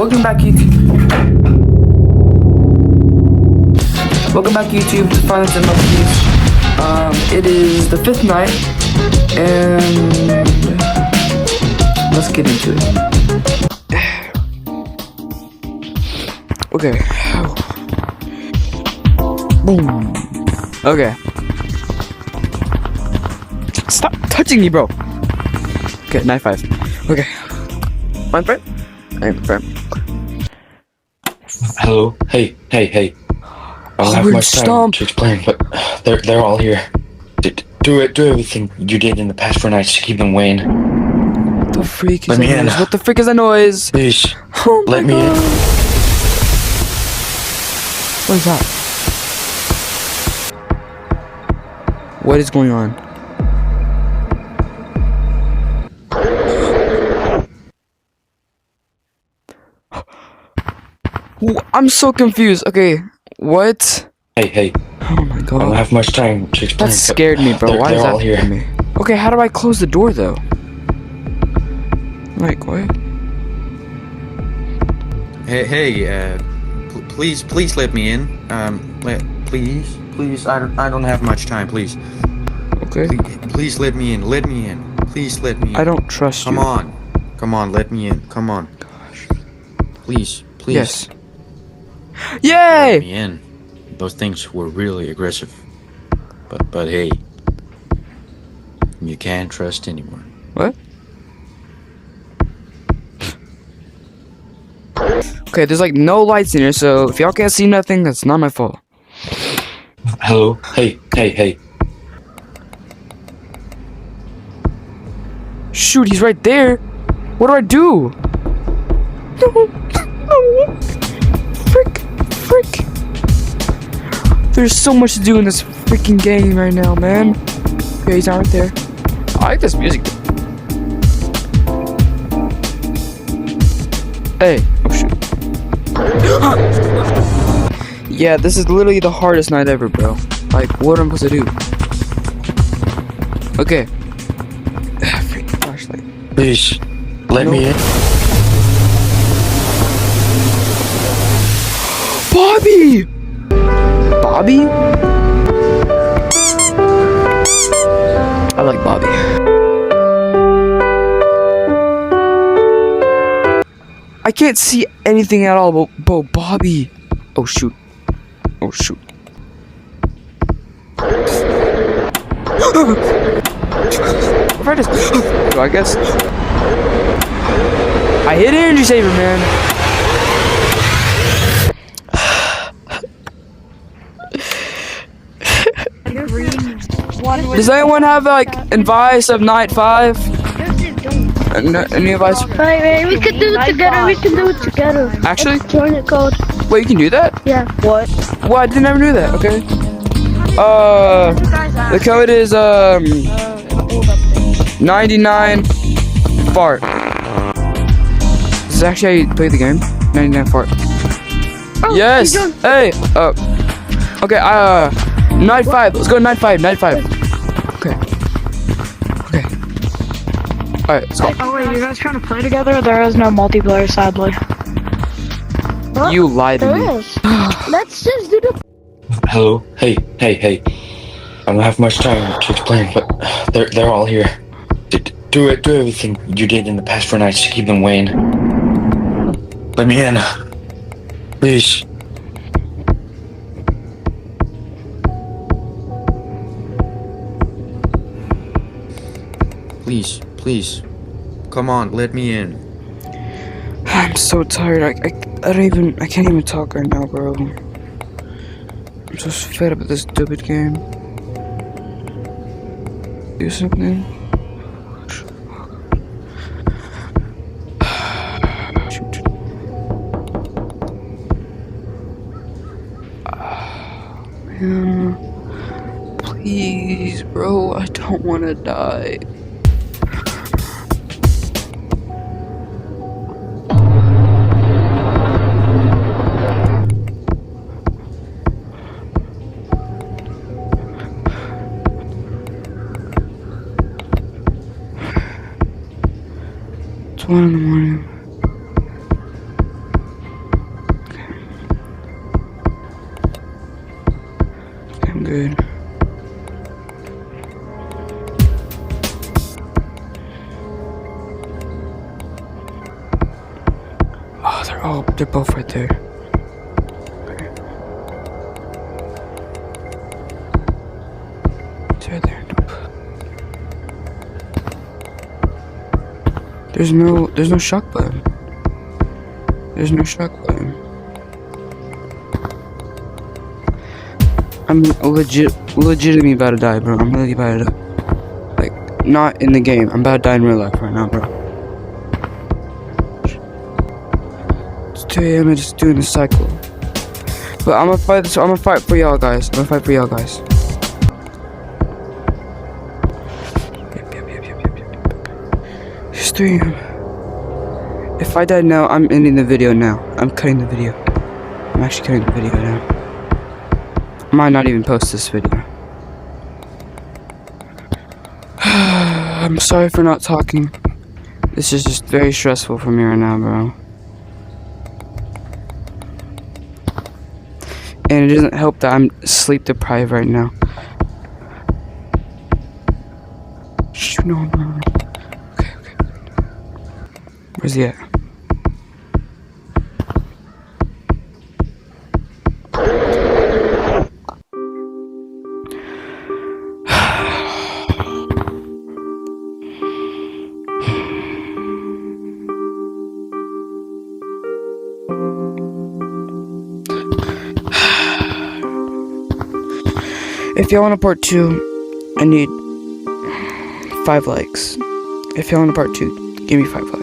Welcome back, YouTube. Welcome back, YouTube, to Finally Done My Piece. It is the 5th night, and let's get into it. Okay. Boom. Okay. Stop touching me, bro. Okay, night 5. Okay. My friend? I'm friend. Hello. Hey. I don't have much time to explain, but they're all here. Do everything you did in the past 4 nights to keep them weighing. What the freak is Let me that in. noise? What the freak is that noise? Please. Oh Let me God. in. What is that? What is going on? I'm so confused. Okay, what? Hey. Oh my I don't God. have much time to explain. That scared me, bro. Why they're is that all here. scaring me? Okay, how do I close the door, though? Like, what? Hey, please let me in. Please, I don't have much time, please. Okay. Please let me in, Please let me in. I don't trust you. Come on, let me in, come on. Gosh. Please. Yes. Let Yay! me in. Those things were really aggressive. But hey, you can't trust anyone. What? Okay, there's like no lights in here, so if y'all can't see nothing, that's not my fault. Hello. Hey. Shoot, he's right there. What do I do? No. Frick. There's so much to do in this freaking game right now, man. Okay, he's not right there. I like this music. Hey. Oh, shoot. Yeah, this is literally the hardest night ever, bro. Like, what am I supposed to do? Okay. Freaking flashlight. Please. Let me in. Bobby! Bobby? I like Bobby. I can't see anything at all but Bobby. Oh shoot. Right is I guess. I hit energy saver, man. Does anyone have like advice of night 5? Any advice? Wait, we can do it together. Actually? Let's join the code. Wait, you can do that? Yeah. What? Well, I didn't ever do that. Okay. The code is 99 fart. This is actually how you play the game. 99 fart. Oh, Yes. Hey. Okay. Night 5. Let's go to night 5. Okay. Alright, let's go. Oh wait, you guys trying to play together? There is no multiplayer, sadly. What? You lied to There me. is. Let's just do the. Hello. Hey. I don't have much time to explain, but they're all here. Do everything you did in the past 4 nights to keep them weighing. Let me in. Please. Please. Come on, let me in. I'm so tired. I can't even talk right now, bro. I'm so fed up with this stupid game. Do something. Shoot. Man. Please, bro. I don't want to die. It's 1 in the morning. they're both right there. It's right there. Nope. There's no shock button. There's no shock button. I'm legitimately about to die, bro. I'm really about to die. Like, not in the game. I'm about to die in real life right now, bro. It's 2 a.m. I'm just doing a cycle. But I'm gonna fight this. I'm gonna fight for y'all guys. I'm gonna fight for y'all guys. Yep. It's 3 a.m. If I die now, I'm ending the video now. I'm cutting the video. I'm actually cutting the video now. I might not even post this video. I'm sorry for not talking. This is just very stressful for me right now, bro. And it doesn't help that I'm sleep deprived right now. Shh, no. Okay. Where's he at? If y'all want a part 2, I need 5 likes. If y'all want a part 2, give me 5 likes.